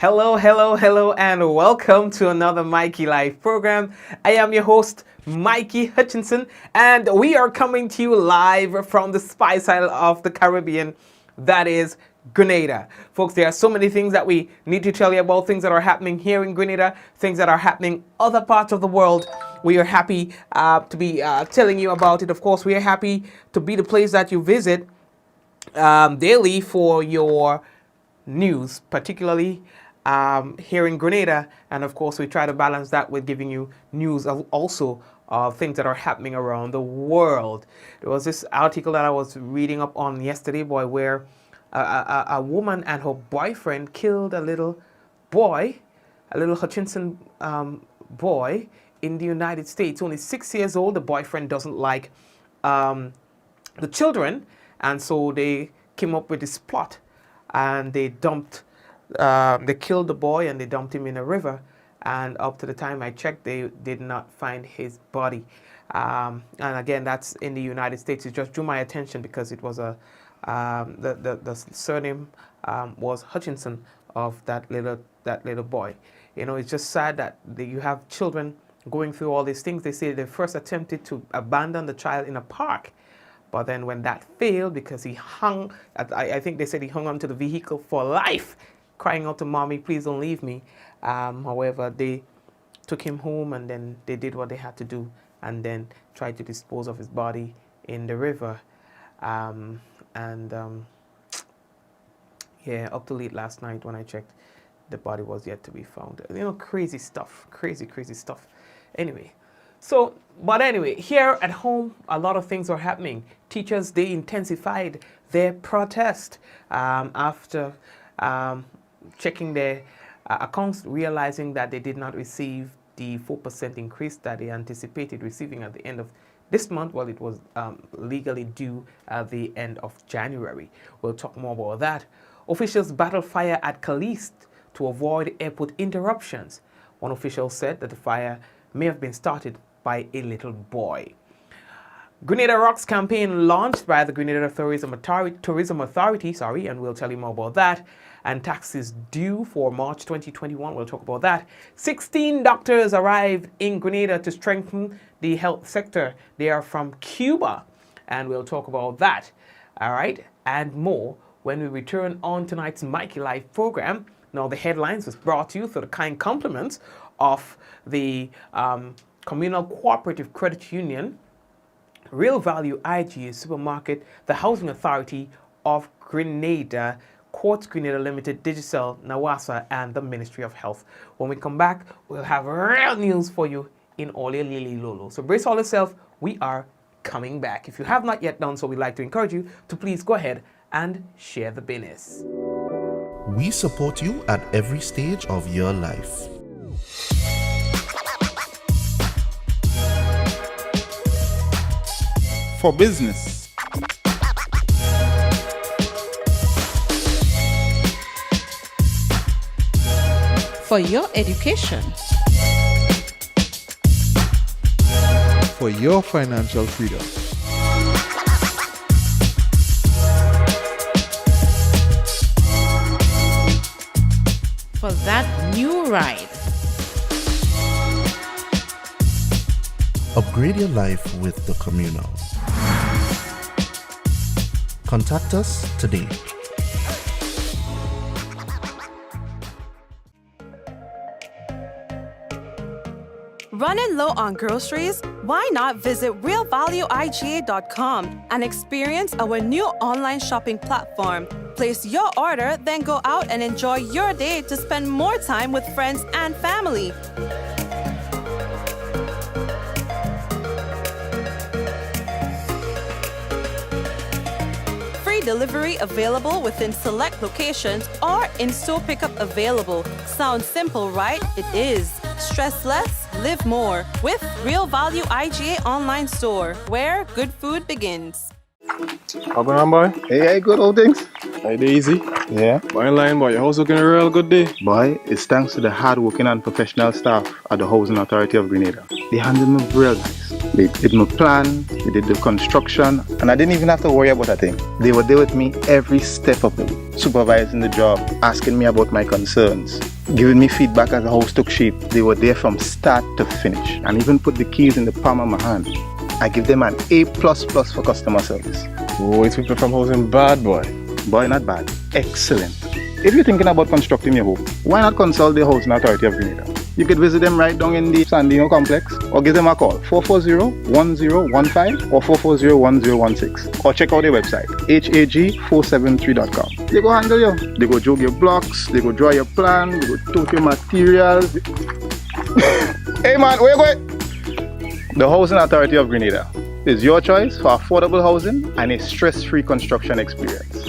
Hello, hello, hello, and welcome to another Mikey Live program. I am your host, Mikey Hutchinson, and we are coming to you live from the spice isle of the Caribbean, that is Grenada. Folks, there are so many things that we need to tell you about, things that are happening here in Grenada, things that are happening other parts of the world. We are happy to be telling you about it. Of course, we are happy to be the place that you visit daily for your news, particularly here in Grenada, and of course we try to balance that with giving you news also of things that are happening around the world. There was this article that I was reading up on yesterday, boy, where a woman and her boyfriend killed a little boy, a little Hutchinson boy in the United States, only 6 years old. The boyfriend doesn't like the children, and so they came up with this plot, and they killed the boy and they dumped him in a river. And up to the time I checked, they did not find his body. And again, that's in the United States. It just drew my attention because it was the surname was Hutchinson of that little boy. You know, it's just sad that you have children going through all these things. They say they first attempted to abandon the child in a park. But then when that failed, because he hung, I think they said he hung onto the vehicle for life, crying out to mommy, please don't leave me. However, they took him home and then they did what they had to do and then tried to dispose of his body in the river. Yeah, up to late last night when I checked, the body was yet to be found. You know, crazy stuff, crazy stuff. Anyway. But anyway, here at home, a lot of things are happening. Teachers, they intensified their protest after checking their accounts, realizing that they did not receive the 4% increase that they anticipated receiving at the end of this month. Well, it was legally due at the end of January. We'll talk more about that. Officials battle fire at Calliste to avoid airport interruptions. One official said that the fire may have been started by a little boy. Grenada Rocks campaign launched by the Grenada Tourism Authority, and we'll tell you more about that. And taxes due for March 2021, we'll talk about that. 16 doctors arrived in Grenada to strengthen the health sector. They are from Cuba, and we'll talk about that. All right, and more when we return on tonight's Mikey Live program. Now, the headlines was brought to you through the kind compliments of the Communal Cooperative Credit Union, Real Value IGA Supermarket, the Housing Authority of Grenada, Quartz Grenada Limited, Digicel, Nawasa, and the Ministry of Health. When we come back, we'll have real news for you in Ole Lili Lolo. So brace all yourself, we are coming back. If you have not yet done so, we'd like to encourage you to please go ahead and share the business. We support you at every stage of your life. For business, for your education, for your financial freedom, for that new ride. Upgrade your life with the Communal. Contact us today. Running low on groceries? Why not visit realvalueiga.com and experience our new online shopping platform? Place your order, then go out and enjoy your day to spend more time with friends and family. Delivery available within select locations or in-store pickup available. Sounds simple, right? It is. Stress less, live more with Real Value IGA online store, where good food begins. How going on, boy? Hey, good old things. Hey, easy. Yeah. Boy, in line, boy. Your house looking a real good day. Boy, it's thanks to the hard-working and professional staff at the Housing Authority of Grenada. They handled me real nice. They did my plan, they did the construction, and I didn't even have to worry about a thing. They were there with me every step of the way, supervising the job, asking me about my concerns. giving me feedback as the house took shape. They were there from start to finish and even put the keys in the palm of my hand. I give them an A++ for customer service. Oh, it's people from housing bad, boy. Boy, not bad. Excellent. If you're thinking about constructing your home, why not consult the Housing Authority of Grenada? You could visit them right down in the Sandino complex or give them a call 440-1015 or 440-1016 or check out their website hag473.com. They go handle you. They go jog your blocks, they go draw your plan, they go tote your materials. Hey man, where you going? The Housing Authority of Grenada is your choice for affordable housing and a stress-free construction experience.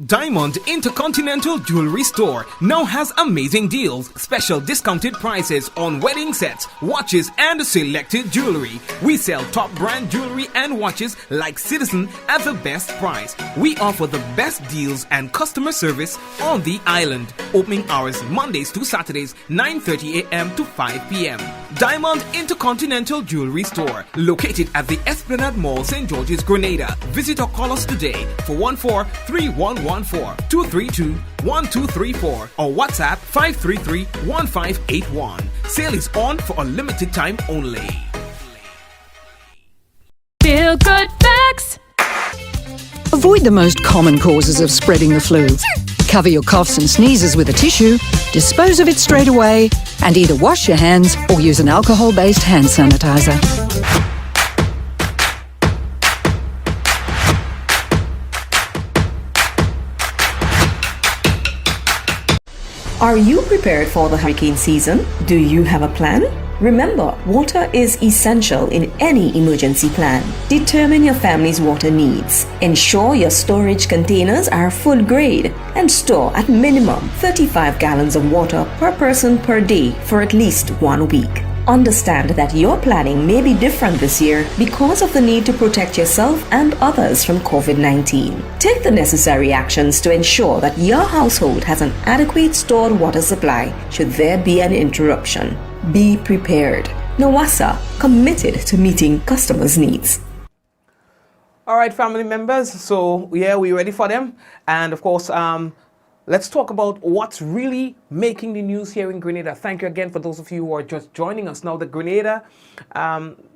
Diamond Intercontinental Jewelry Store now has amazing deals, special discounted prices on wedding sets, watches and selected jewelry. We sell top brand jewelry and watches like Citizen at the best price. We offer the best deals and customer service on the island. Opening hours Mondays to Saturdays 9:30 a.m. to 5 p.m. Diamond Intercontinental Jewelry Store, located at the Esplanade Mall, St. George's, Grenada. Visit or call us today for 14-3114-232-1234 or WhatsApp 533-1581. Sale is on for a limited time only. Feel good facts. Avoid the most common causes of spreading the flu. Cover your coughs and sneezes with a tissue, dispose of it straight away, and either wash your hands or use an alcohol-based hand sanitizer. Are you prepared for the hurricane season? Do you have a plan? Remember, water is essential in any emergency plan. Determine your family's water needs. Ensure your storage containers are food grade and store at minimum 35 gallons of water per person per day for at least 1 week. Understand that your planning may be different this year because of the need to protect yourself and others from COVID-19. Take the necessary actions to ensure that your household has an adequate stored water supply should there be an interruption. Be prepared. NOWASA, committed to meeting customers' needs. All right, family members. So, yeah, we're ready for them. And, of course, let's talk about what's really making the news here in Grenada. Thank you again for those of you who are just joining us now. The Grenada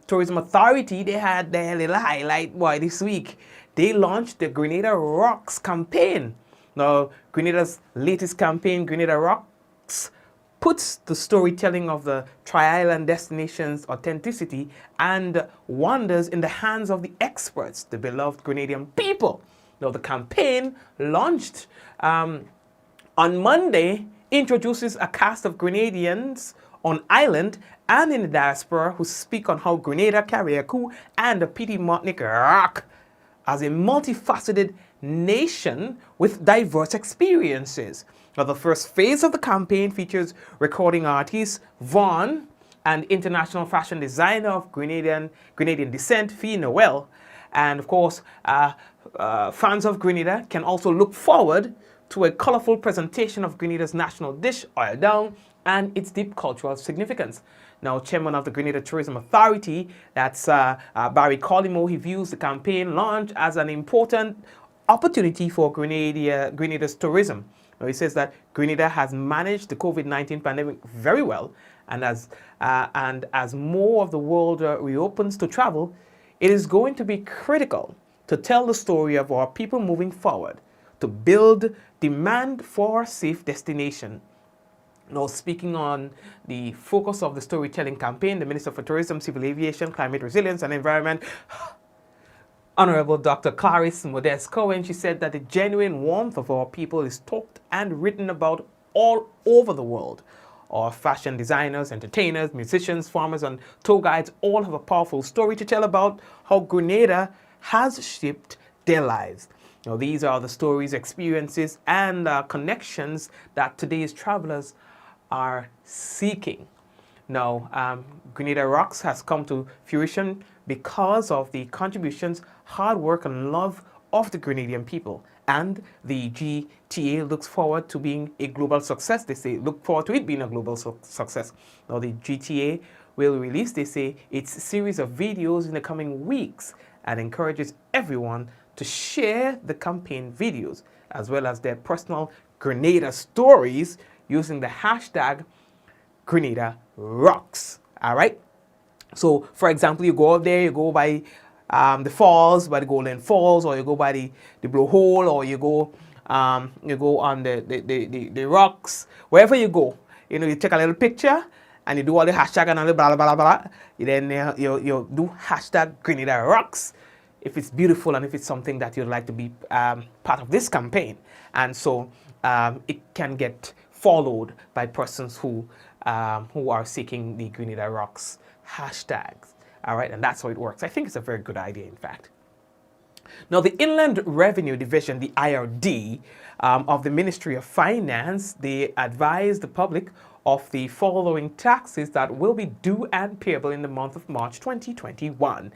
Tourism Authority, they had their little highlight this week. They launched the Grenada Rocks campaign. Now, Grenada's latest campaign, Grenada Rocks, puts the storytelling of the tri-island destination's authenticity and wonders in the hands of the experts, the beloved Grenadian people. Now, the campaign launched on Monday introduces a cast of Grenadians on island and in the diaspora who speak on how Grenada, Carriacou, and the Petit Martinique rock as a multifaceted nation with diverse experiences. Now, the first phase of the campaign features recording artist Vaughn and international fashion designer of Grenadian descent, Fee Noel. And of course, fans of Grenada can also look forward to a colorful presentation of Grenada's national dish, oil down, and its deep cultural significance. Now, chairman of the Grenada Tourism Authority, that's Barry Collimo, he views the campaign launch as an important opportunity for Grenada's tourism. Now, he says that Grenada has managed the COVID-19 pandemic very well, and as more of the world reopens to travel, it is going to be critical to tell the story of our people moving forward, to build demand for a safe destination. Now, speaking on the focus of the storytelling campaign, the Minister for Tourism, Civil Aviation, Climate Resilience and Environment, Honorable Dr. Calliste Modeste Cohen, she said that the genuine warmth of our people is talked and written about all over the world. Our fashion designers, entertainers, musicians, farmers, and tour guides all have a powerful story to tell about how Grenada has shaped their lives. Now, these are the stories, experiences, and connections that today's travelers are seeking. Now, Grenada Rocks has come to fruition because of the contributions, hard work, and love of the Grenadian people. And the GTA looks forward to being a global success. They say, look forward to it being a global success. Now, the GTA will release, they say, its series of videos in the coming weeks and encourages everyone to share the campaign videos as well as their personal Grenada stories using the hashtag Grenada Rocks. All right. So, for example, you go out there, you go by the falls, by the Golden Falls, or you go by the blowhole, or you go on the rocks, wherever you go. You know, you take a little picture and you do all the hashtag and all the blah blah blah blah. Then you do hashtag Grenada Rocks if it's beautiful and if it's something that you'd like to be part of this campaign. And so it can get followed by persons who are seeking the Grenada Rocks hashtags. All right, and that's how it works. I think it's a very good idea, in fact. Now, the Inland Revenue Division, the IRD, of the Ministry of Finance, they advised the public of the following taxes that will be due and payable in the month of March 2021.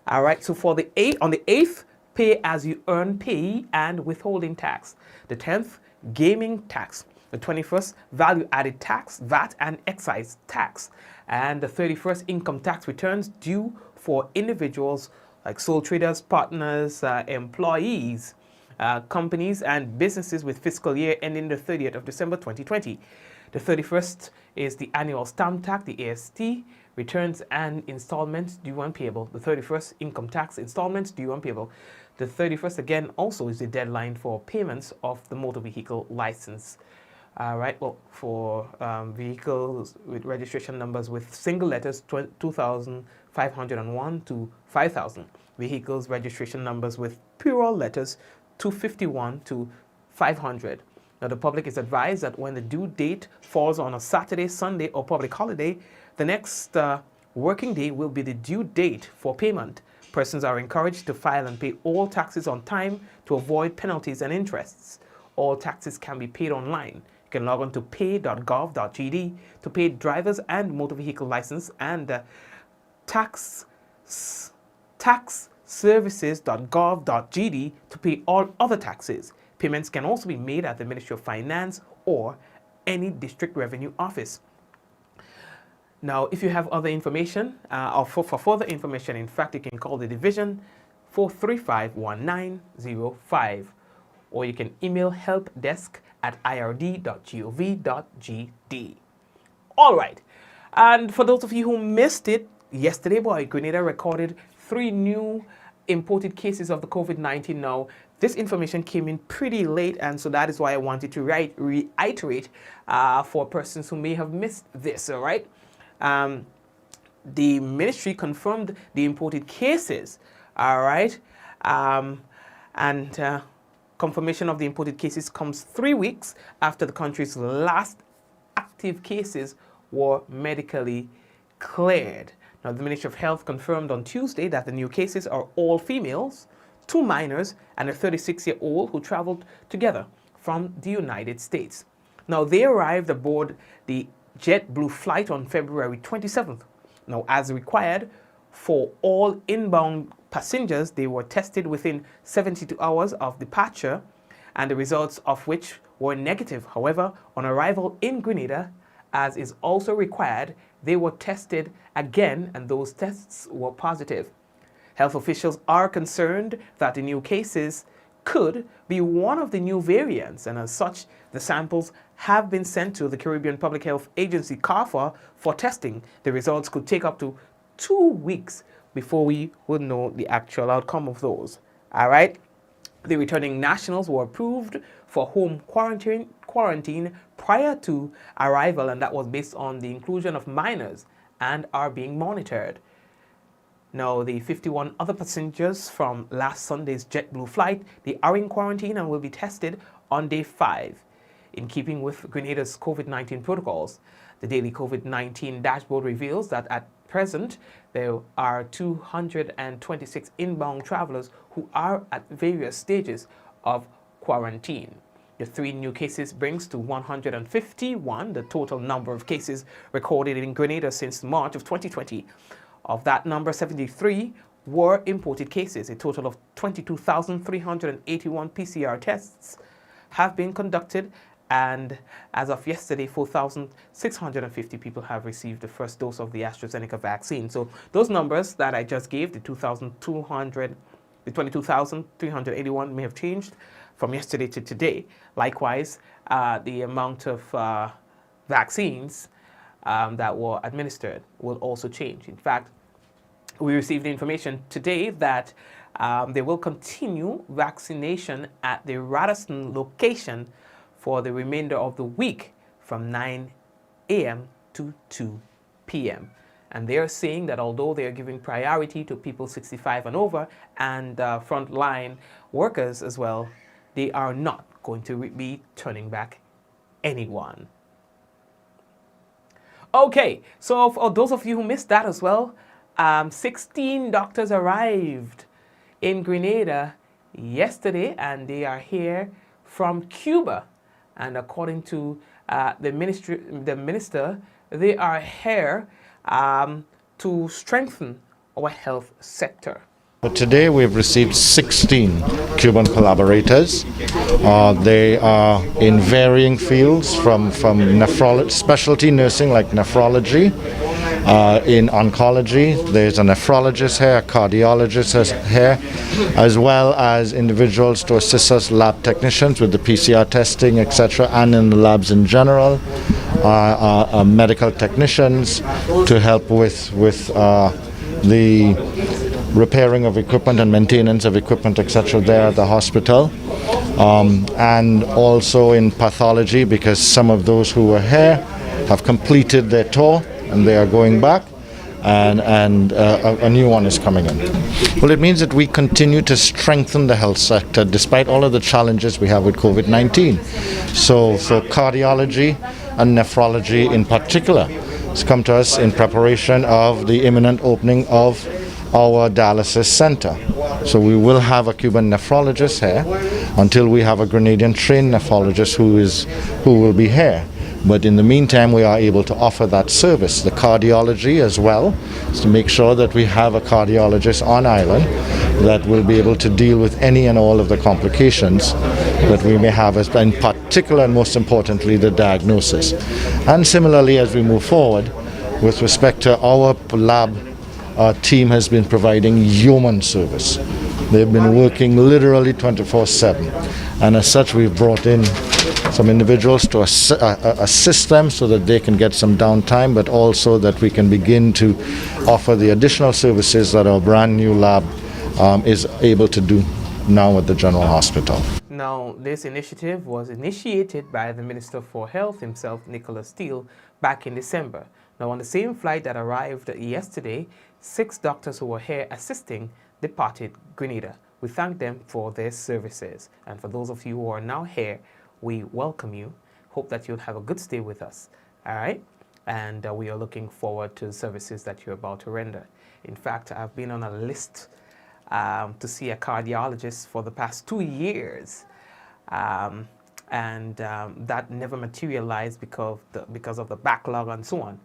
All right, so on the 8th, pay as you earn pay and withholding tax. The 10th, gaming tax. The 21st, value-added tax, VAT and excise tax. And the 31st, income tax returns due for individuals like sole traders, partners, employees, companies, and businesses with fiscal year ending the 30th of December 2020. The 31st is the annual stamp tax, the AST, returns and installments due and payable. The 31st, income tax installments due and payable. The 31st, again, also is the deadline for payments of the motor vehicle license. Right, well, for vehicles with registration numbers with single letters 2,501 to 5,000. Vehicles registration numbers with plural letters 251 to 500. Now, the public is advised that when the due date falls on a Saturday, Sunday, or public holiday, the next working day will be the due date for payment. Persons are encouraged to file and pay all taxes on time to avoid penalties and interests. All taxes can be paid online. You can log on to pay.gov.gd to pay driver's and motor vehicle license, and taxservices.gov.gd to pay all other taxes. Payments can also be made at the Ministry of Finance or any district revenue office. Now, if you have other information, or for further information, in fact, you can call the division 435-1905, or you can email helpdesk@ird.gov.gd. All right. And for those of you who missed it, yesterday, Grenada recorded 3 new imported cases of the COVID-19. Now, this information came in pretty late, and so that is why I wanted to reiterate for persons who may have missed this, all right? The ministry confirmed the imported cases, all right? Confirmation of the imported cases comes 3 weeks after the country's last active cases were medically cleared. Now, the Ministry of Health confirmed on Tuesday that the new cases are all females, 2 minors, and a 36-year-old who traveled together from the United States. Now, they arrived aboard the JetBlue flight on February 27th. Now, as required for all inbound passengers, they were tested within 72 hours of departure, and the results of which were negative. However, on arrival in Grenada, as is also required, they were tested again, and those tests were positive. Health officials are concerned that the new cases could be one of the new variants, and as such, the samples have been sent to the Caribbean Public Health Agency, CARFA, for testing. The results could take up to 2 weeks before we would know the actual outcome of those. All right. The returning nationals were approved for home quarantine prior to arrival, and that was based on the inclusion of minors, and are being monitored. Now, the 51 other passengers from last Sunday's JetBlue flight, they are in quarantine and will be tested on day 5. In keeping with Grenada's COVID-19 protocols, the daily COVID-19 dashboard reveals that at present, there are 226 inbound travelers who are at various stages of quarantine. The 3 new cases brings to 151 the total number of cases recorded in Grenada since March of 2020. Of that number, 73 were imported cases. A total of 22,381 PCR tests have been conducted, and as of yesterday, 4,650 people have received the first dose of the AstraZeneca vaccine. So those numbers that I just gave, the 22,381 may have changed from yesterday to today. Likewise, the amount of vaccines that were administered will also change. In fact, we received information today that they will continue vaccination at the Radisson location for the remainder of the week from 9 a.m. to 2 p.m. And they're saying that although they are giving priority to people 65 and over and frontline workers as well, they are not going to be turning back anyone. Okay, so for those of you who missed that as well, 16 doctors arrived in Grenada yesterday, and they are here from Cuba. And according to the minister, they are here to strengthen our health sector. But today we've received 16 Cuban collaborators. They are in varying fields from nephrology, specialty nursing like nephrology, in oncology. There's a nephrologist here, a cardiologist here, as well as individuals to assist us, lab technicians with the PCR testing, etc., and in the labs in general, medical technicians to help with the repairing of equipment and maintenance of equipment, etc., there at the hospital, and also in pathology, because some of those who were here have completed their tour and they are going back, and a new one is coming in. Well, it means that we continue to strengthen the health sector despite all of the challenges we have with COVID-19. So cardiology and nephrology in particular has come to us in preparation of the imminent opening of our dialysis center. So we will have a Cuban nephrologist here until we have a Grenadian trained nephrologist who will be here. But in the meantime, we are able to offer that service, the cardiology as well, to make sure that we have a cardiologist on island that will be able to deal with any and all of the complications that we may have, in particular and most importantly, the diagnosis. And similarly, as we move forward, with respect to our lab, our team has been providing human service. They've been working literally 24/7. And as such, we've brought in some individuals to assist them so that they can get some downtime, but also that we can begin to offer the additional services that our brand new lab is able to do now at the General Hospital. Now, this initiative was initiated by the Minister for Health himself, Nicholas Steele, back in December. Now, on the same flight that arrived yesterday, 6 doctors who were here assisting departed Grenada. We thank them for their services. And for those of you who are now here, we welcome you. Hope that you'll have a good stay with us. All right? And we are looking forward to the services that you're about to render. In fact, I've been on a list to see a cardiologist for the past 2 years. That never materialized because of the backlog and so on.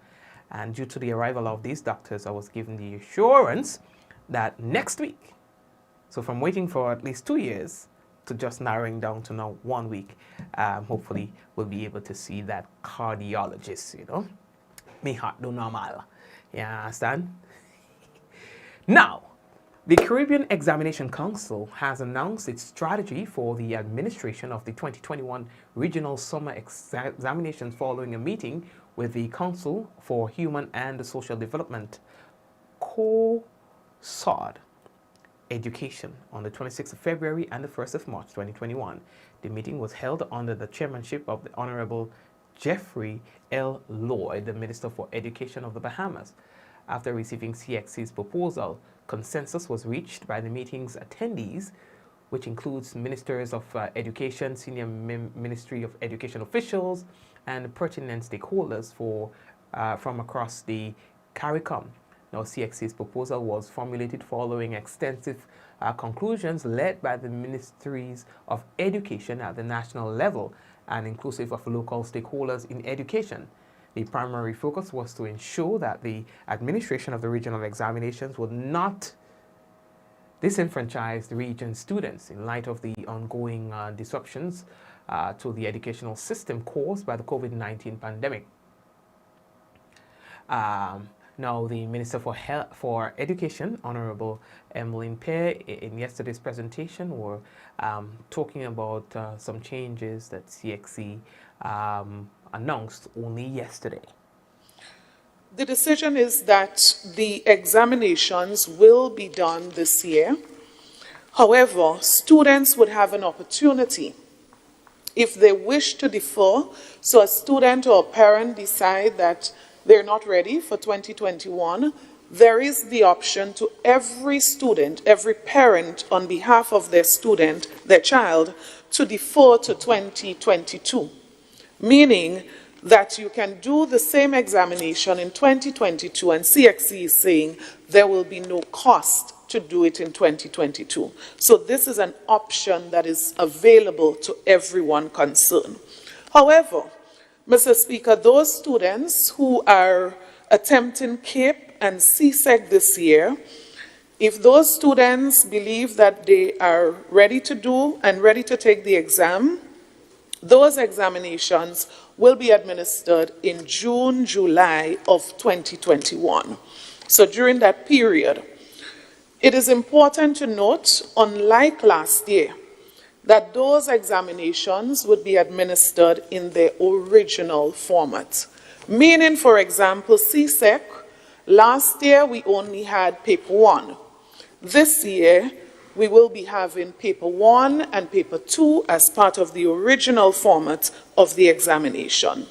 And due to the arrival of these doctors, I was given the assurance that next week, so from waiting for at least 2 years to just narrowing down to now 1 week, hopefully we'll be able to see that cardiologist, you know. Me heart do normal. You understand? Now, the Caribbean Examination Council has announced its strategy for the administration of the 2021 Regional Summer Examinations following a meeting with the Council for Human and Social Development, COSOD, Education on the 26th of February and the 1st of March 2021. The meeting was held under the chairmanship of the Honorable Jeffrey L. Lloyd, the Minister for Education of the Bahamas. After receiving CXC's proposal, consensus was reached by the meeting's attendees, which includes Ministers of Education, Senior Ministry of Education officials, and pertinent stakeholders from across the CARICOM. Now, CXC's proposal was formulated following extensive conclusions led by the Ministries of Education at the national level and inclusive of local stakeholders in education. The primary focus was to ensure that the administration of the regional examinations would not disenfranchise the region's students in light of the ongoing disruptions to the educational system caused by the COVID-19 pandemic. Now, the Minister for Education, Honorable Emmeline Pear, in yesterday's presentation, were talking about some changes that CXC announced only yesterday. The decision is that the examinations will be done this year. However, students would have an opportunity if they wish to defer. So a student or a parent decide that they're not ready for 2021, there is the option to every student, every parent on behalf of their student, their child, to defer to 2022, meaning that you can do the same examination in 2022, and CXC is saying there will be no cost to do it in 2022. So this is an option that is available to everyone concerned. However, Mr. Speaker, those students who are attempting CAPE and CSEC this year, if those students believe that they are ready to do and ready to take the exam, those examinations will be administered in June, July of 2021. So during that period, it is important to note, unlike last year, that those examinations would be administered in their original format. Meaning, for example, CSEC, last year we only had paper 1. This year, we will be having paper 1 and paper 2 as part of the original format of the examination.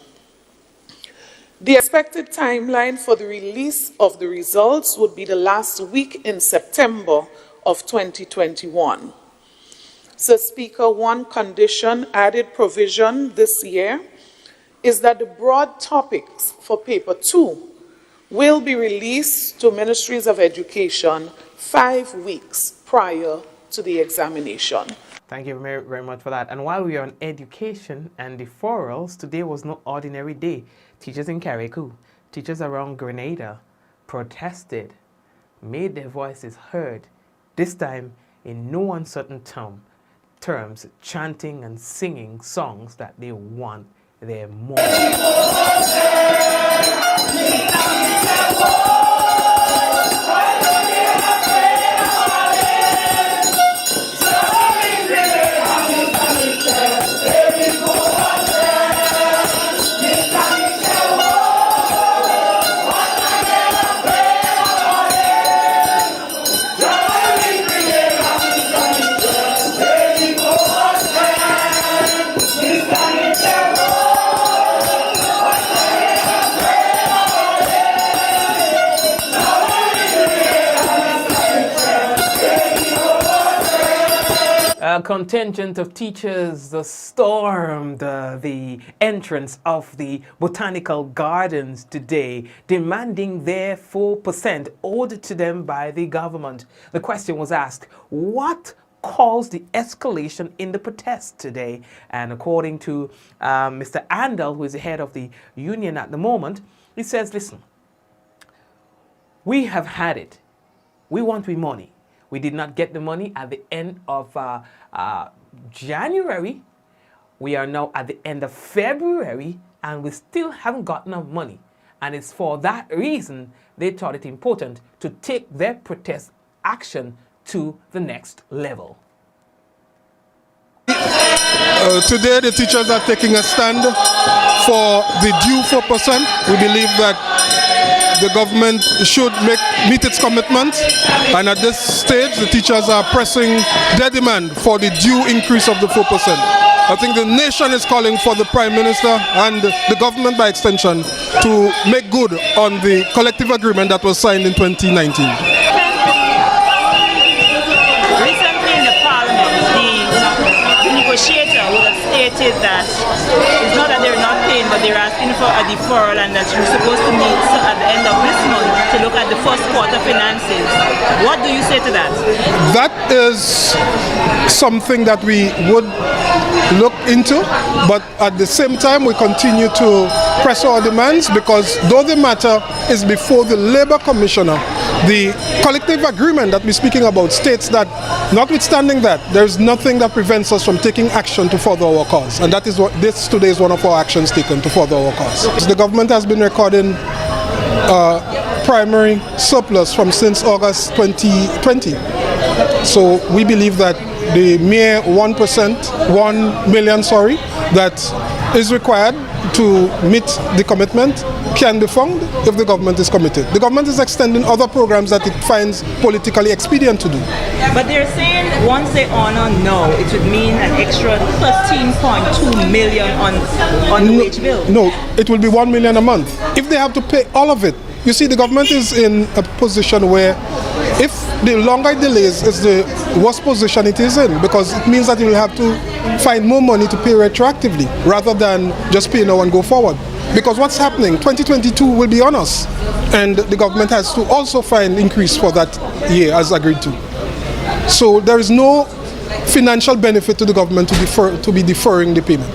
The expected timeline for the release of the results would be the last week in September of 2021. So, Speaker, one condition, added provision this year, is that the broad topics for paper 2 will be released to ministries of education 5 weeks prior to the examination. Thank you very, very much for that. And while we are on education and deferrals, today was no ordinary day. Teachers in Carriacou, teachers around Grenada protested, made their voices heard, this time in no uncertain terms, chanting and singing songs that they want their more. A contingent of teachers stormed the entrance of the botanical gardens today, demanding their 4% owed to them by the government. The question was asked, what caused the escalation in the protest today? And according to Mr. Andel, who is the head of the union at the moment, he says, listen, we have had it. We want we money. We did not get the money at the end of January. We are now at the end of February, and we still haven't gotten our money. And it's for that reason they thought it important to take their protest action to the next level. Today the teachers are taking a stand for the due 4%. We believe that the government should meet its commitments, and at this stage the teachers are pressing their demand for the due increase of the 4%. I think the nation is calling for the Prime Minister and the government by extension to make good on the collective agreement that was signed in 2019. Recently in the Parliament, the negotiator would have stated that it's not that they're not paying, but they're asking for a deferral, and that you're supposed to meet at the end of this month to look at the first quarter finances. What do you say to that? That is something that we would look into, but at the same time we continue to press our demands, because though the matter is before the Labour Commissioner, the collective agreement that we're speaking about states that notwithstanding that, there's nothing that prevents us from taking action to further our cause, and that is what this today is one of our actions taken to further our cause. The government has been recording primary surplus from since August 2020. So we believe that the mere 1 million, that is required to meet the commitment can be found if the government is committed. The government is extending other programs that it finds politically expedient to do. But they're saying once they honor no, it would mean an extra 13.2 million on the wage bill. No, it will be 1 million a month. If they have to pay all of it, you see, the government is in a position where if the longer it delays, it's the worst position it is in, because it means that it will have to find more money to pay retroactively rather than just pay now and go forward. Because what's happening, 2022 will be on us, and the government has to also find increase for that year as agreed to. So there is no financial benefit to the government to be deferring the payment.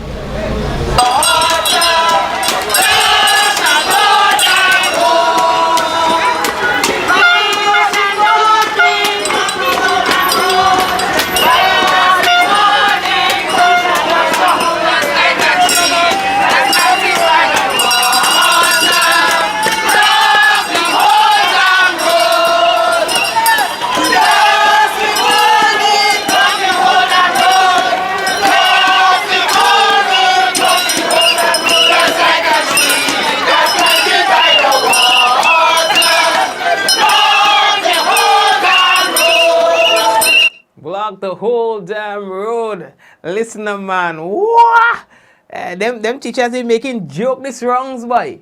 The whole damn road. Listener, man. What? Them teachers ain't making joke this wrongs, boy.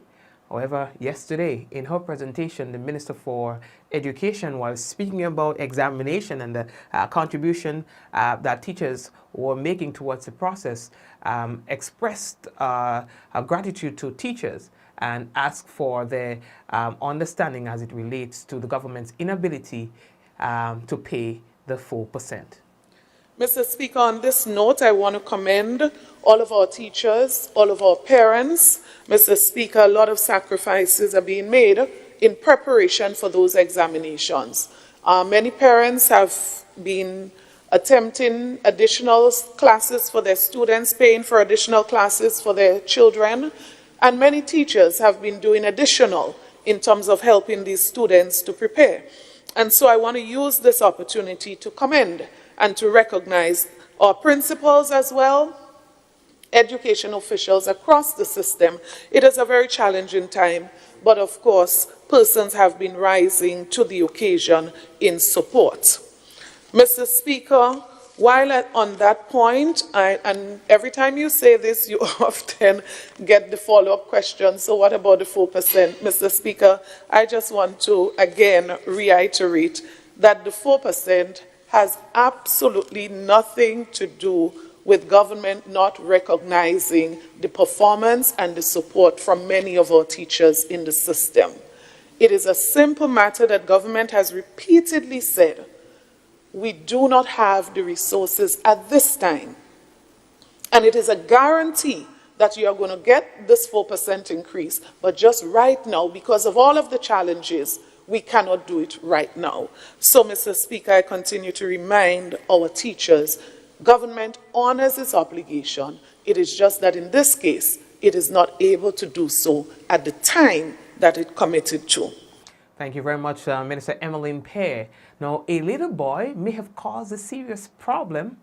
However, yesterday, in her presentation, the Minister for Education, while speaking about examination and the contribution that teachers were making towards the process, expressed a gratitude to teachers and asked for their understanding as it relates to the government's inability to pay the 4%. Mr. Speaker, on this note, I want to commend all of our teachers, all of our parents. Mr. Speaker, a lot of sacrifices are being made in preparation for those examinations. Many parents have been attempting additional classes for their students, paying for additional classes for their children, and many teachers have been doing additional in terms of helping these students to prepare. And so I want to use this opportunity to commend and to recognize our principals as well, education officials across the system. It is a very challenging time, but of course, persons have been rising to the occasion in support. Mr. Speaker, while on that point, and every time you say this, you often get the follow-up question, so what about the 4%? Mr. Speaker, I just want to again reiterate that the 4% has absolutely nothing to do with government not recognizing the performance and the support from many of our teachers in the system. It is a simple matter that government has repeatedly said, we do not have the resources at this time. And it is a guarantee that you are going to get this 4% increase, but just right now, because of all of the challenges, we cannot do it right now. So, Mr. Speaker, I continue to remind our teachers, government honors its obligation. It is just that in this case, it is not able to do so at the time that it committed to. Thank you very much, Minister Emmeline Pear. Now, a little boy may have caused a serious problem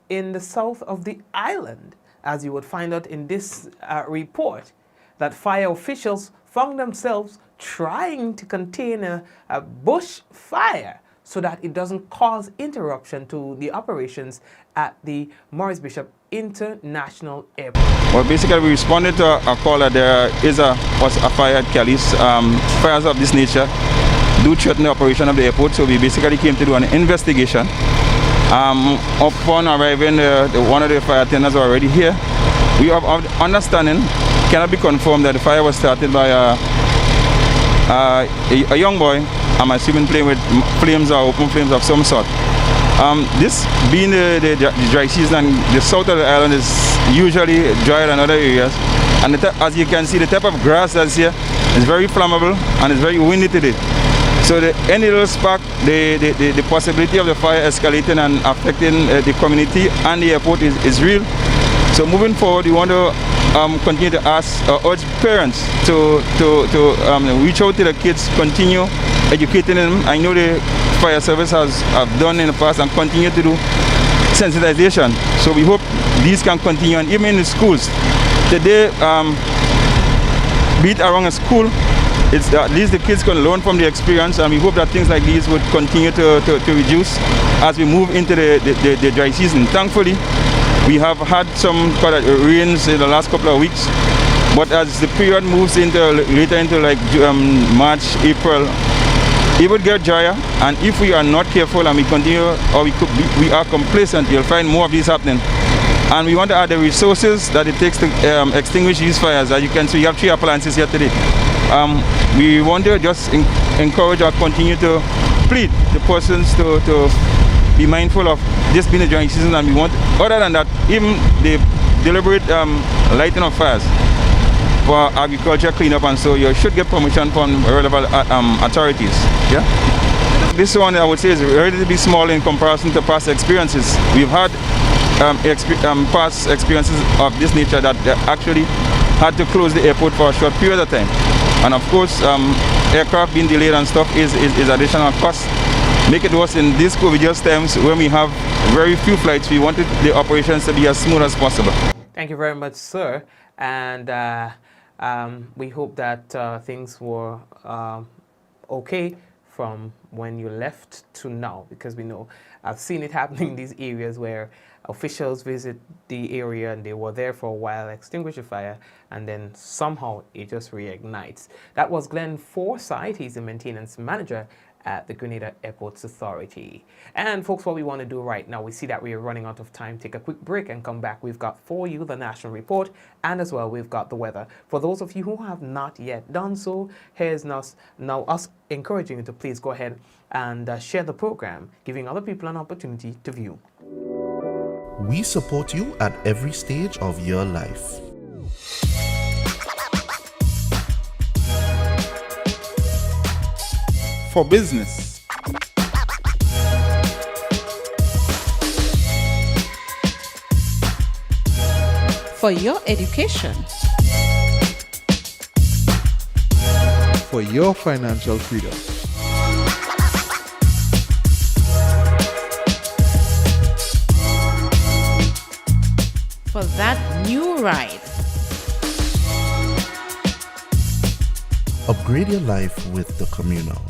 in the south of the island, as you would find out in this report, that fire officials found themselves trying to contain a bush fire so that it doesn't cause interruption to the operations at the Maurice Bishop International Airport. Well, basically we responded to a call that there was a fire at Calliste. Fires of this nature do threaten the operation of the airport, so we basically came to do an investigation. Upon arriving, one of the fire attendants were already here. We have understanding, cannot be confirmed, that the fire was started by a young boy, I'm assuming playing with flames or open flames of some sort. This being the dry season, and the south of the island is usually drier than other areas, and as you can see, the type of grass that's here is very flammable and it's very windy today. So any little spark, the possibility of the fire escalating and affecting the community and the airport is real. So moving forward, we want to continue to urge parents to reach out to the kids, continue educating them. I know the fire service have done in the past and continue to do sensitization. So we hope these can continue, and even in the schools. Today, be it around a school, it's at least the kids can learn from the experience, and we hope that things like these would continue to reduce as we move into the dry season. Thankfully, we have had some rains in the last couple of weeks, but as the period moves into later into like March, April, it would get drier, and if we are not careful and we continue, or we are complacent, you'll find more of these happening. And we want to add the resources that it takes to extinguish these fires. As you can see, we have 3 appliances here today. We want to just encourage or continue to plead the persons to be mindful of this being a dry season, and we want, other than that, even the deliberate lighting of fires for agriculture cleanup, and so you should get permission from relevant authorities. Yeah. This one I would say is relatively small in comparison to past experiences. We've had past experiences of this nature that actually had to close the airport for a short period of time, and of course aircraft being delayed and stuff is additional cost. Make it worse in these COVID times when we have very few flights. We wanted the operations to be as smooth as possible. Thank you very much, sir, and we hope that things were okay from when you left to now, because we know I've seen it happening in these areas where officials visit the area and they were there for a while, extinguish the fire, and then somehow it just reignites. That was Glenn Forsyth. He's the maintenance manager at the Grenada Airports Authority. And folks, what we want to do right now, we see that we are running out of time. Take a quick break and come back. We've got for you the national report, and as well we've got the weather. For those of you who have not yet done so, here's now us encouraging you to please go ahead and share the program, giving other people an opportunity to view. We support you at every stage of your life. For business. For your education. For your financial freedom. For that new ride. Upgrade your life with the Communal.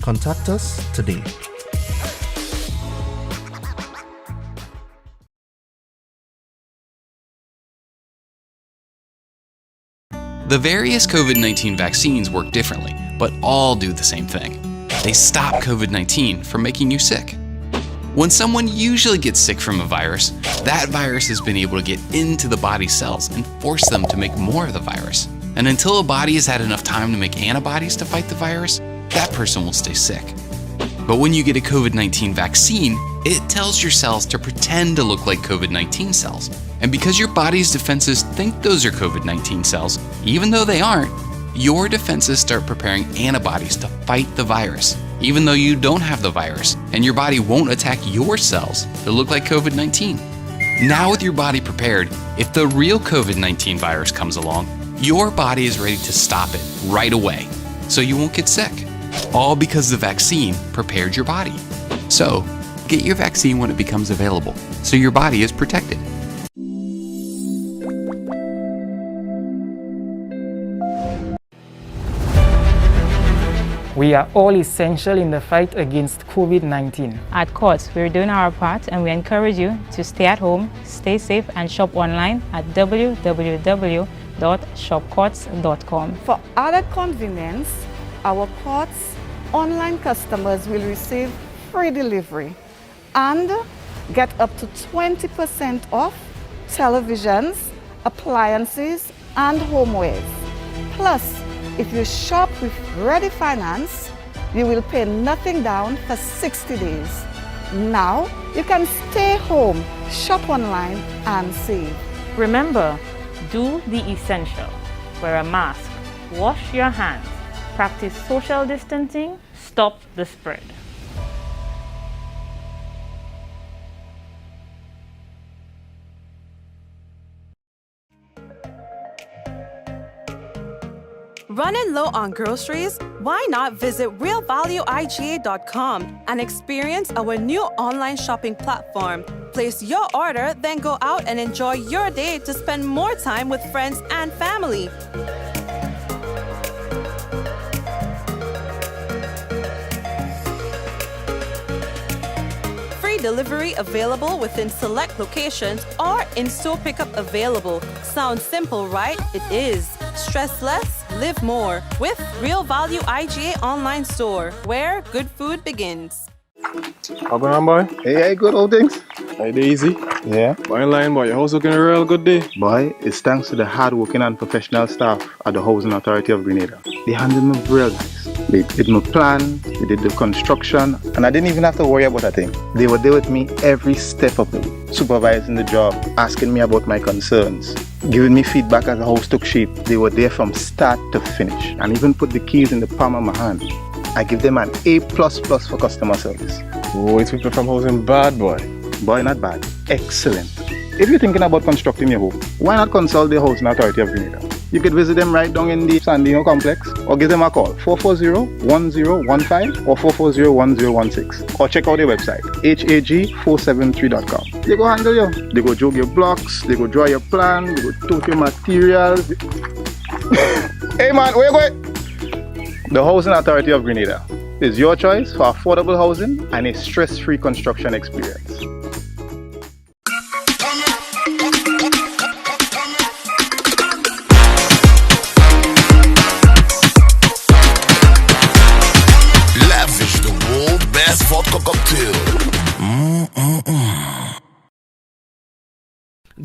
Contact us today. The various COVID-19 vaccines work differently, but all do the same thing. They stop COVID-19 from making you sick. When someone usually gets sick from a virus, that virus has been able to get into the body's cells and force them to make more of the virus. And until a body has had enough time to make antibodies to fight the virus, that person will stay sick. But when you get a COVID-19 vaccine, it tells your cells to pretend to look like COVID-19 cells. And because your body's defenses think those are COVID-19 cells, even though they aren't, your defenses start preparing antibodies to fight the virus, even though you don't have the virus, and your body won't attack your cells that look like COVID-19. Now with your body prepared, if the real COVID-19 virus comes along, your body is ready to stop it right away, so you won't get sick. All because the vaccine prepared your body. So, get your vaccine when it becomes available, so your body is protected. We are all essential in the fight against COVID-19. At Courts, we're doing our part, and we encourage you to stay at home, stay safe, and shop online at www.shopcourts.com. For added convenience, our Courts online customers will receive free delivery and get up to 20% off televisions, appliances, and homewares. Plus, if you shop with Ready Finance, you will pay nothing down for 60 days. Now, you can stay home, shop online, and save. Remember, do the essential. Wear a mask, wash your hands, practice social distancing, stop the spread. Running low on groceries? Why not visit realvalueiga.com and experience our new online shopping platform? Place your order, then go out and enjoy your day to spend more time with friends and family. Free delivery available within select locations or in-store pickup available. Sounds simple, right? It is. Stress less, live more with Real Value IGA online store, where good food begins. How going on, boy? Hey, good old things. Hey, easy. Yeah. Boy, in line, boy. Your house looking a real good day. Boy, it's thanks to the hard-working and professional staff at the Housing Authority of Grenada. They handled me real nice. They did my plan, they did the construction, and I didn't even have to worry about a thing. They were there with me every step of the way, supervising the job, asking me about my concerns, giving me feedback as the house took shape. They were there from start to finish, and even put the keys in the palm of my hand. I give them an A++ for customer service. Oh, it's people from housing bad, boy. Boy, not bad. Excellent. If you're thinking about constructing your home, why not consult the Housing Authority of Grenada? You could visit them right down in the Sandino complex, or give them a call, 440-1015 or 440-1016, or check out their website, hag473.com. They go handle you. They go jog your blocks, they go draw your plan, they go tote your materials. Hey man, where you going? The Housing Authority of Grenada is your choice for affordable housing and a stress-free construction experience. Lavish the world's best vodka cocktail.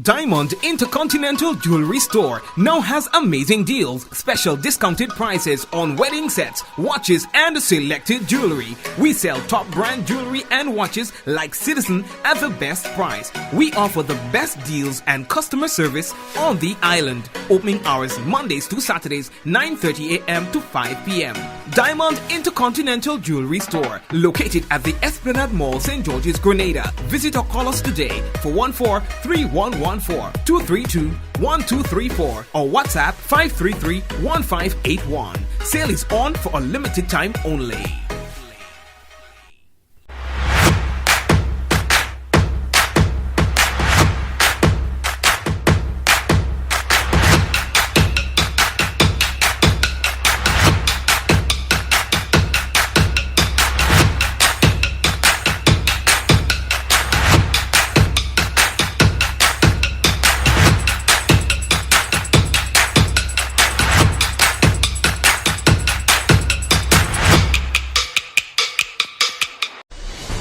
Diamond Intercontinental Jewelry Store now has amazing deals, special discounted prices on wedding sets, watches and selected jewelry. We sell top brand jewelry and watches like Citizen at the best price. We offer the best deals and customer service on the island. Opening hours Mondays to Saturdays 9:30 a.m. to 5 p.m. Diamond Intercontinental Jewelry Store, located at the Esplanade Mall, St. George's, Grenada. Visit or call us today for 14-3114-232-1234 or WhatsApp 533-1581. Sale is on for a limited time only.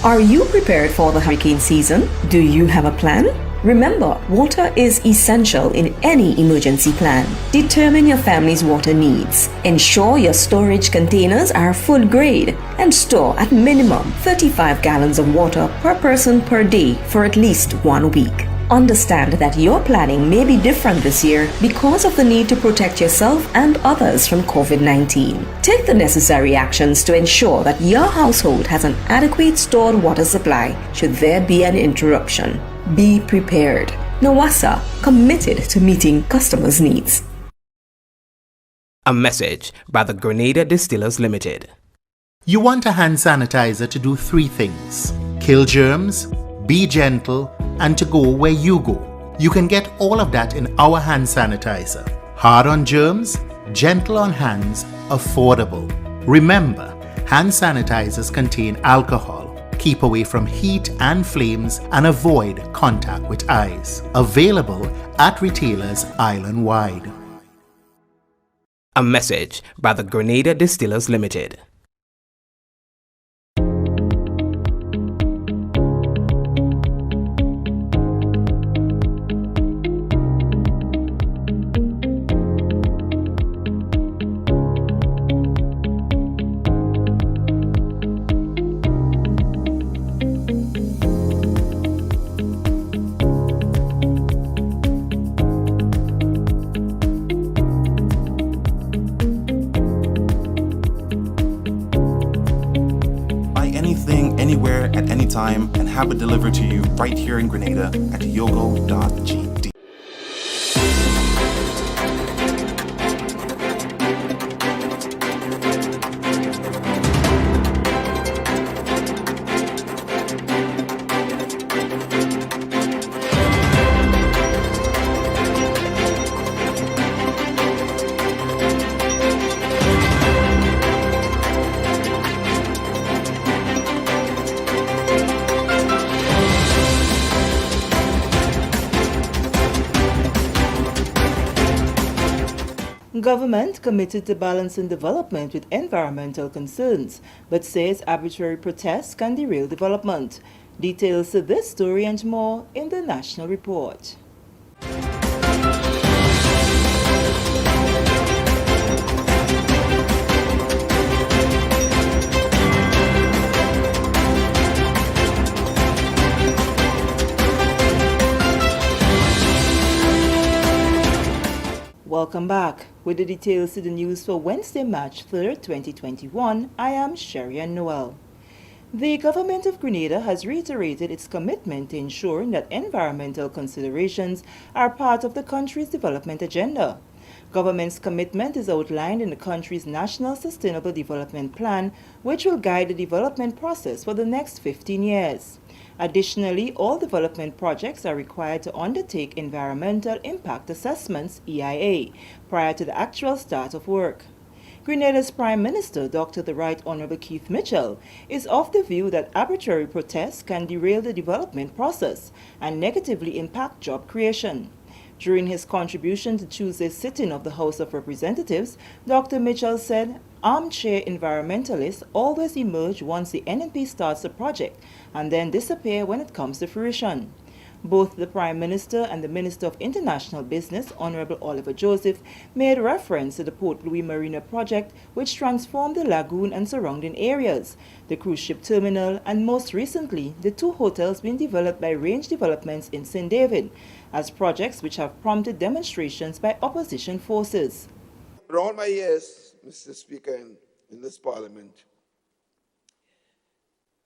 Are you prepared for the hurricane season? Do you have a plan? Remember, water is essential in any emergency plan. Determine your family's water needs. Ensure your storage containers are food grade and store at minimum 35 gallons of water per person per day for at least 1 week. Understand that your planning may be different this year because of the need to protect yourself and others from COVID-19. Take the necessary actions to ensure that your household has an adequate stored water supply should there be an interruption. Be prepared. NAWASA, committed to meeting customers' needs. A message by the Grenada Distillers Limited. You want a hand sanitizer to do 3 things: kill germs, be gentle, and to go where you go. You can get all of that in our hand sanitizer. Hard on germs, gentle on hands, affordable. Remember, hand sanitizers contain alcohol. Keep away from heat and flames and avoid contact with eyes. Available at retailers island-wide. A message by the Grenada Distillers Limited. Anywhere at any time and have it delivered to you right here in Grenada at yogo.gd. Government committed to balancing development with environmental concerns, but says arbitrary protests can derail development. Details to this story and more in the National Report. Welcome back. With the details to the news for Wednesday, March 3rd, 2021, I am Sherian Noel. The government of Grenada has reiterated its commitment to ensuring that environmental considerations are part of the country's development agenda. Government's commitment is outlined in the country's National Sustainable Development Plan, which will guide the development process for the next 15 years. Additionally, all development projects are required to undertake environmental impact assessments, EIA, prior to the actual start of work. Grenada's Prime Minister, Dr. the Right Honorable Keith Mitchell, is of the view that arbitrary protests can derail the development process and negatively impact job creation. During his contribution to Tuesday's sitting of the House of Representatives, Dr. Mitchell said armchair environmentalists always emerge once the NNP starts a project and then disappear when it comes to fruition. Both the Prime Minister and the Minister of International Business, Honorable Oliver Joseph, made reference to the Port Louis Marina project, which transformed the lagoon and surrounding areas, the cruise ship terminal, and most recently, the 2 hotels being developed by Range Developments in St. David, as projects which have prompted demonstrations by opposition forces. Around my years, Mr. Speaker, in this Parliament,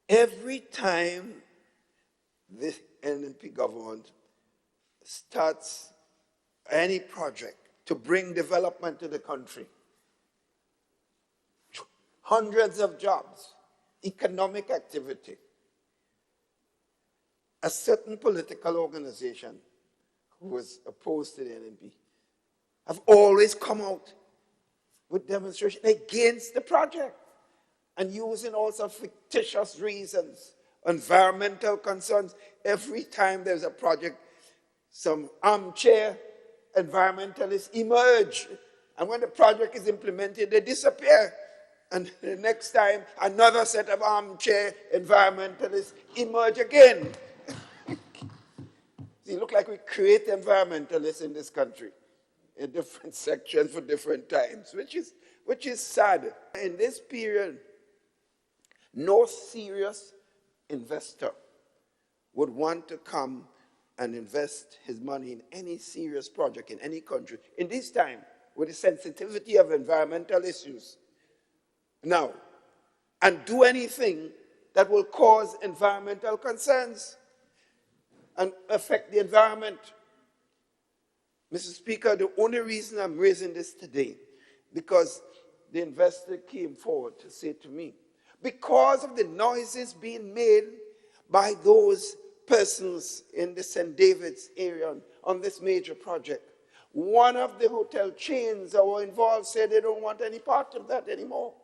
every time the NNP government starts any project to bring development to the country, hundreds of jobs, economic activity, a certain political organization who was opposed to the NNP have always come out with demonstration against the project and using also fictitious reasons, environmental concerns. Every time there's a project, some armchair environmentalists emerge, and when the project is implemented, they disappear. And the next time, another set of armchair environmentalists emerge again. See, it looks like we create environmentalists in this country in different sections for different times, which is sad. In this period, no serious investor would want to come and invest his money in any serious project in any country in this time with the sensitivity of environmental issues now, and do anything that will cause environmental concerns and affect the environment. Mr. Speaker, the only reason I'm raising this today, because the investor came forward to say to me, because of the noises being made by those persons in the St. David's area on this major project, one of the hotel chains that were involved said they don't want any part of that anymore.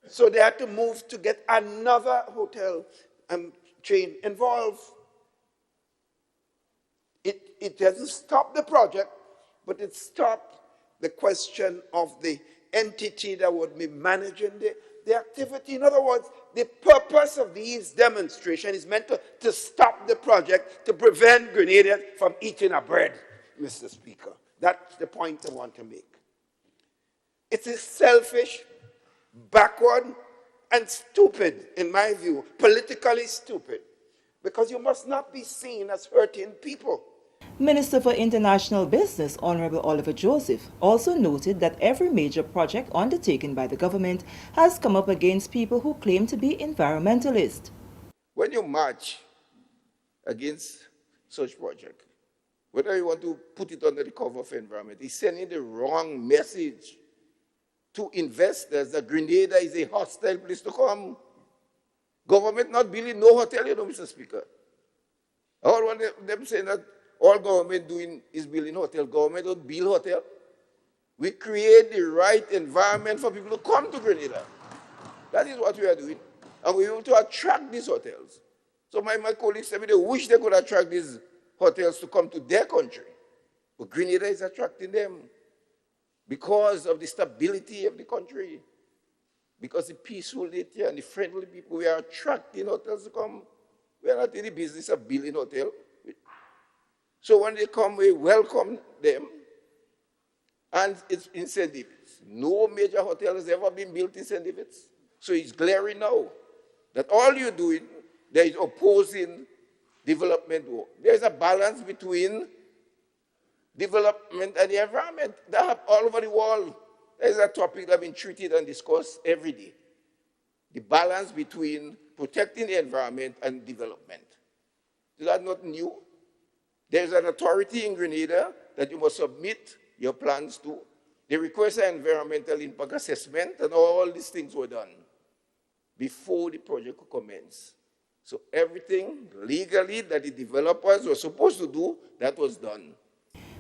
So they had to move to get another hotel chain involved. It doesn't stop the project, but it stopped the question of the entity that would be managing the activity. In other words, the purpose of these demonstrations is meant to stop the project, to prevent Grenadians from eating a bread, Mr. Speaker. That's the point I want to make. It is selfish, backward, and stupid, in my view, politically stupid, because you must not be seen as hurting people. Minister for International Business, Honorable Oliver Joseph, also noted that every major project undertaken by the government has come up against people who claim to be environmentalists. When you march against such project, whether you want to put it under the cover of environment, it's sending the wrong message to investors that Grenada is a hostile place to come. Government not building no hotel, you know, Mr. Speaker. All one of them saying that all government doing is building hotel. Government don't build hotel. We create the right environment for people to come to Grenada. That is what we are doing. And we want to attract these hotels. So my colleagues said they wish they could attract these hotels to come to their country. But Grenada is attracting them. because of the stability of the country, because the peaceful nature and the friendly people. We are attracting hotels to come. We are not in the business of building hotels. So when they come, we welcome them, and it's in St. David's. No major hotel has ever been built in St. David's. So it's glaring now that all you're doing, there is opposing development work. There's a balance between development and the environment. That happens all over the world. There's a topic that's been treated and discussed every day. The balance between protecting the environment and development. Is that not new? There's an authority in Grenada that you must submit your plans to. They request an environmental impact assessment, and all these things were done before the project could commence. So everything legally that the developers were supposed to do, that was done.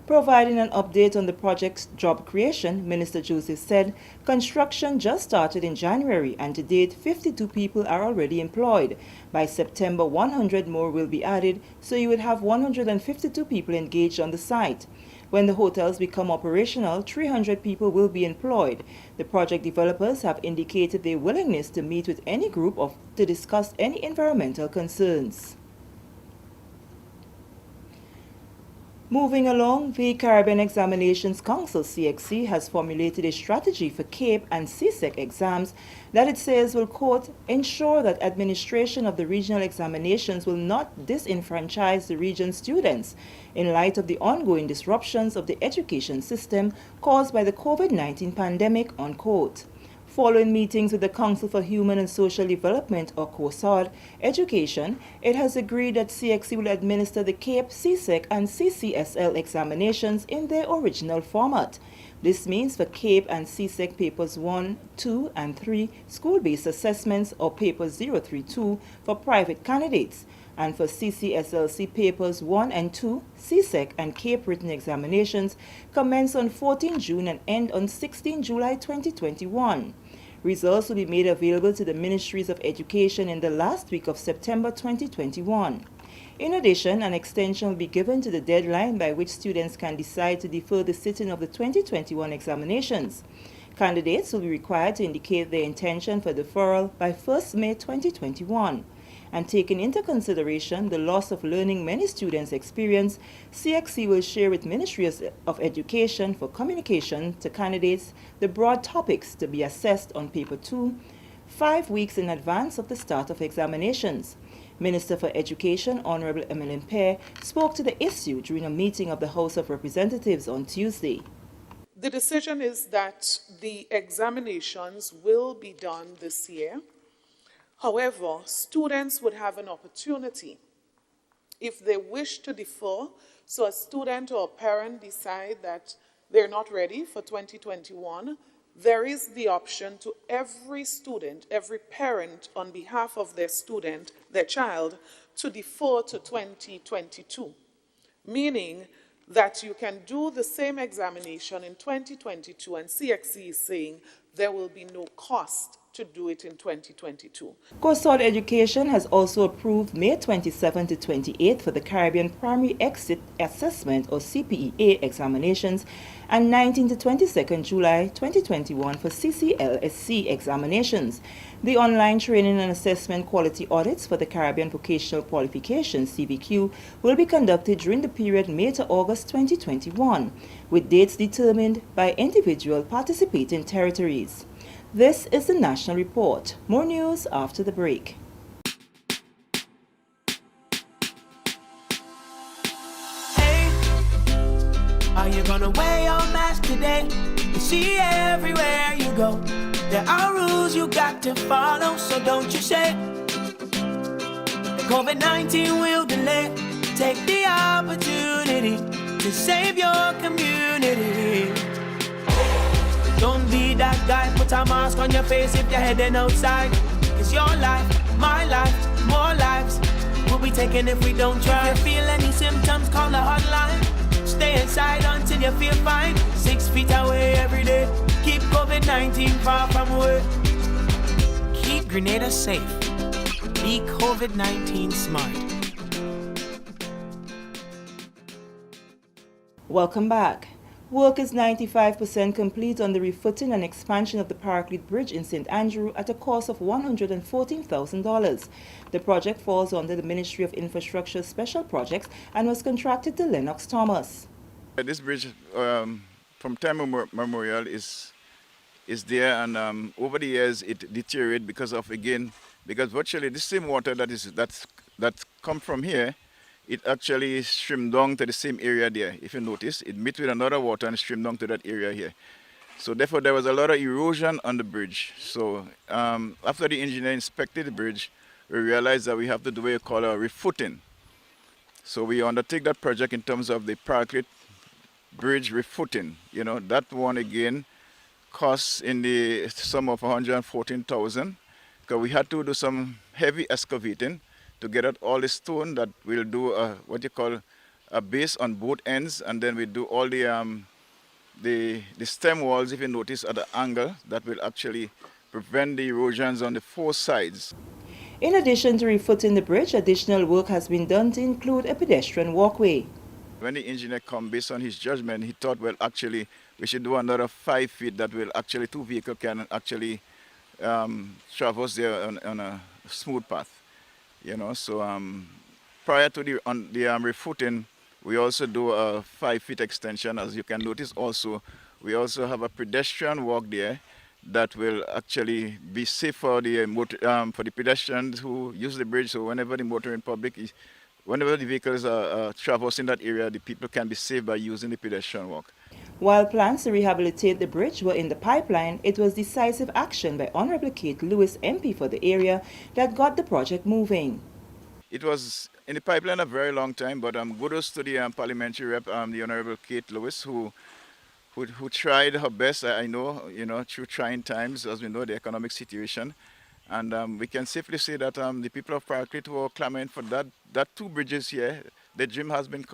Providing an update on the project's job creation, Minister Joseph said construction just started in January, and to date 52 people are already employed. By September, 100 more will be added, so you would have 152 people engaged on the site. When the hotels become operational, 300 people will be employed. The project developers have indicated their willingness to meet with any group to discuss any environmental concerns. Moving along, the Caribbean Examinations Council, CXC, has formulated a strategy for CAPE and CSEC exams that it says will, quote, ensure that administration of the regional examinations will not disenfranchise the region's students in light of the ongoing disruptions of the education system caused by the COVID-19 pandemic, unquote. Following meetings with the Council for Human and Social Development, or COSOD, Education, it has agreed that CXC will administer the CAPE, CSEC, and CCSL examinations in their original format. This means for CAPE and CSEC Papers 1, 2, and 3, school-based assessments, or Paper 032, for private candidates, and for CCSLC Papers 1 and 2, CSEC and CAPE written examinations commence on 14 June and end on 16 July 2021. Results will be made available to the Ministries of Education in the last week of September 2021. In addition, an extension will be given to the deadline by which students can decide to defer the sitting of the 2021 examinations. Candidates will be required to indicate their intention for deferral by 1st May 2021. And taking into consideration the loss of learning many students experience, CXC will share with Ministries of Education for communication to candidates the broad topics to be assessed on Paper 2, 5 weeks in advance of the start of examinations. Minister for Education, Honorable Emmeline Pear, spoke to the issue during a meeting of the House of Representatives on Tuesday. The decision is that the examinations will be done this year. However, students would have an opportunity, if they wish to defer, so a student or a parent decide that they're not ready for 2021, there is the option to every student, every parent on behalf of their student, their child, to defer to 2022, meaning that you can do the same examination in 2022, and CXC is saying there will be no cost to do it in 2022. COSOD Education has also approved May 27 to 28 for the Caribbean Primary Exit Assessment, or CPEA, examinations, and 19 to 22 July 2021 for CCLSC examinations. The online training and assessment quality audits for the Caribbean Vocational Qualifications, CVQ, will be conducted during the period May to August 2021, with dates determined by individual participating territories. This is the National Report. More news after the break. Hey, are you gonna wear your mask today? You see everywhere you go, there are rules you got to follow, so don't you say COVID-19 will delay. Take the opportunity to save your community. Don't be that guy, put a mask on your face if you're heading outside. It's your life, my life, more lives will be taken if we don't try. If you feel any symptoms, call the hotline. Stay inside until you feel fine. 6 feet away every day. Keep COVID-19 far from away. Keep Grenada safe. Be COVID-19 smart. Welcome back. Work is 95% complete on the refooting and expansion of the Parkleet Bridge in St. Andrew at a cost of $114,000. The project falls under the Ministry of Infrastructure Special Projects and was contracted to Lennox Thomas. This bridge from time memorial is there, and over the years it deteriorated because virtually the same water that come from here, it actually streamed down to the same area there. If you notice, it met with another water and streamed down to that area here. So therefore there was a lot of erosion on the bridge. So after the engineer inspected the bridge, we realized that we have to do what we call a refooting. So we undertake that project in terms of the Parkleet Bridge refooting. You know, that one again costs in the sum of $114,000, because we had to do some heavy excavating to get out all the stone that we'll do what you call a base on both ends, and then we do all the stem walls, if you notice, at the angle that will actually prevent the erosions on the four sides. In addition to refooting the bridge, additional work has been done to include a pedestrian walkway. When the engineer come, based on his judgment, he thought, well, actually, we should do another 5 feet that will actually, 2 vehicles can actually traverse there on a smooth path. You know, so prior to the refooting, we also do a 5 feet extension. As you can notice also, we also have a pedestrian walk there that will actually be safe for the pedestrians who use the bridge. So whenever the motoring public whenever the vehicles are traversing that area, the people can be safe by using the pedestrian walk. While plans to rehabilitate the bridge were in the pipeline, it was decisive action by Honorable Kate Lewis, MP for the area, that got the project moving. It was in the pipeline a very long time, but kudos to the parliamentary rep, the Honorable Kate Lewis, who tried her best, I know, through trying times, as we know the economic situation. And we can safely say that the people of Parkleet who are clamoring for that 2 bridges here, the dream has been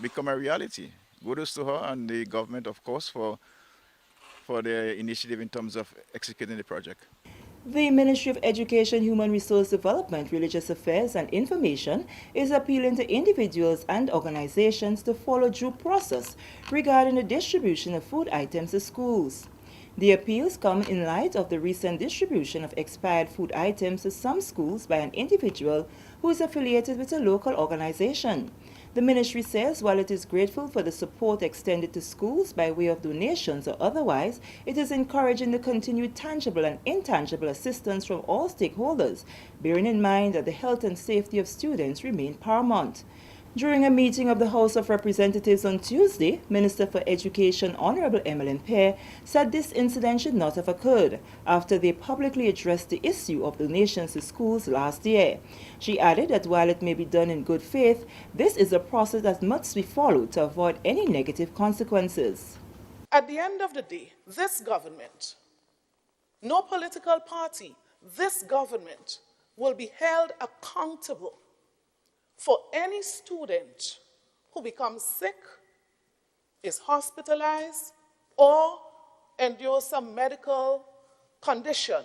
become a reality. Kudos to her and the government, of course, for the initiative in terms of executing the project. The Ministry of Education, Human Resource Development, Religious Affairs and Information is appealing to individuals and organizations to follow due process regarding the distribution of food items to schools. The appeals come in light of the recent distribution of expired food items to some schools by an individual who is affiliated with a local organization. The ministry says while it is grateful for the support extended to schools by way of donations or otherwise, it is encouraging the continued tangible and intangible assistance from all stakeholders, bearing in mind that the health and safety of students remain paramount. During a meeting of the House of Representatives on Tuesday, Minister for Education Honorable Emmeline Pear said this incident should not have occurred after they publicly addressed the issue of donations to schools last year. She added that while it may be done in good faith, this is a process that must be followed to avoid any negative consequences. At the end of the day, this government, no political party, this government will be held accountable for any student who becomes sick, is hospitalized, or endures some medical condition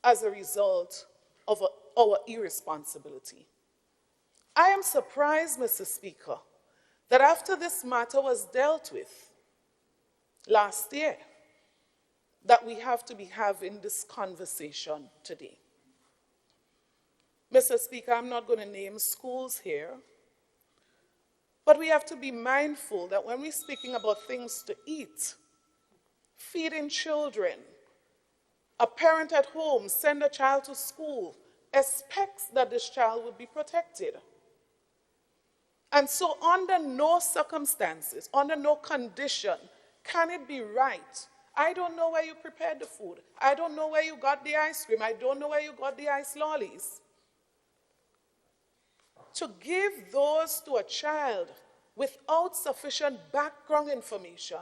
as a result of our irresponsibility. I am surprised, Mr. Speaker, that after this matter was dealt with last year, that we have to be having this conversation today. Mr. Speaker, I'm not going to name schools here, but we have to be mindful that when we're speaking about things to eat, feeding children, a parent at home send a child to school, expects that this child would be protected. And so under no circumstances, under no condition, can it be right? I don't know where you prepared the food. I don't know where you got the ice cream. I don't know where you got the ice lollies. To give those to a child without sufficient background information,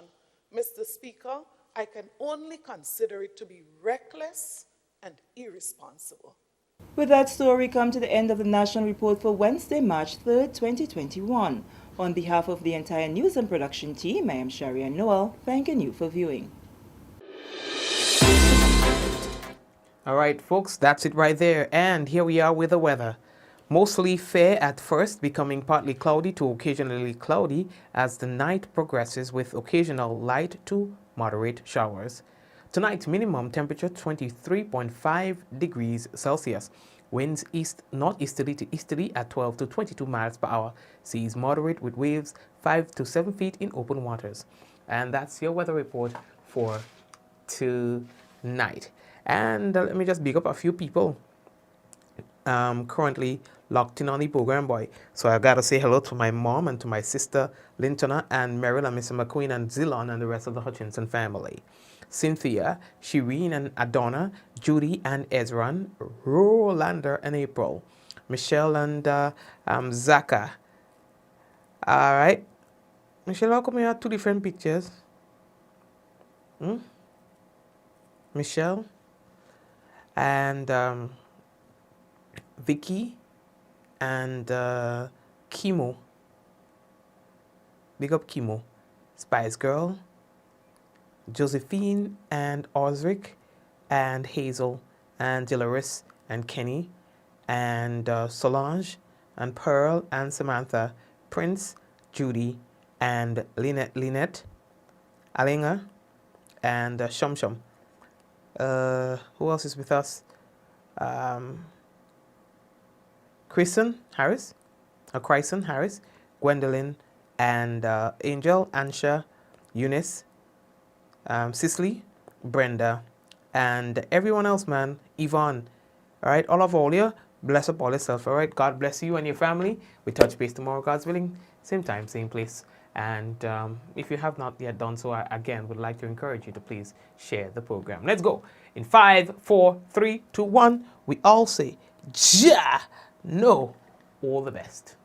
Mr. Speaker, I can only consider it to be reckless and irresponsible. With that story, we come to the end of the National Report for Wednesday, March 3rd, 2021. On behalf of the entire news and production team, I am Sharia Noel, thanking you for viewing. All right, folks, that's it right there. And here we are with the weather. Mostly fair at first, becoming partly cloudy to occasionally cloudy as the night progresses with occasional light to moderate showers. Tonight, minimum temperature 23.5 degrees Celsius. Winds northeasterly to easterly at 12 to 22 miles per hour. Seas moderate with waves 5 to 7 feet in open waters. And that's your weather report for tonight. And let me just big up a few people currently locked in on the program, boy. So I gotta say hello to my mom and to my sister Lintona and Meryl and Mr. McQueen and Zilon and the rest of the Hutchinson family. Cynthia, Shireen and Adonna, Judy and Ezran, Rolander and April, Michelle and Zaka. All right. Michelle, how come you have two different pictures? Michelle and Vicky and Chemo. Big up Chemo. Spice Girl, Josephine and Osric and Hazel and Dolores and Kenny and Solange and Pearl and Samantha, Prince, Judy and Lynette, Alinga and Shum Shum. Who else is with us? Kristen Harris, Gwendolyn and Angel, Ansha, Eunice, Cicely, Brenda, and everyone else, man. Yvonne. All right, all you, bless up all yourself. All right, God bless you and your family. We touch base tomorrow, God's willing. Same time, same place. And if you have not yet done so, I again would like to encourage you to please share the program. Let's go. In 5, 4, 3, 2, 1, we all say, Ja, no, all the best.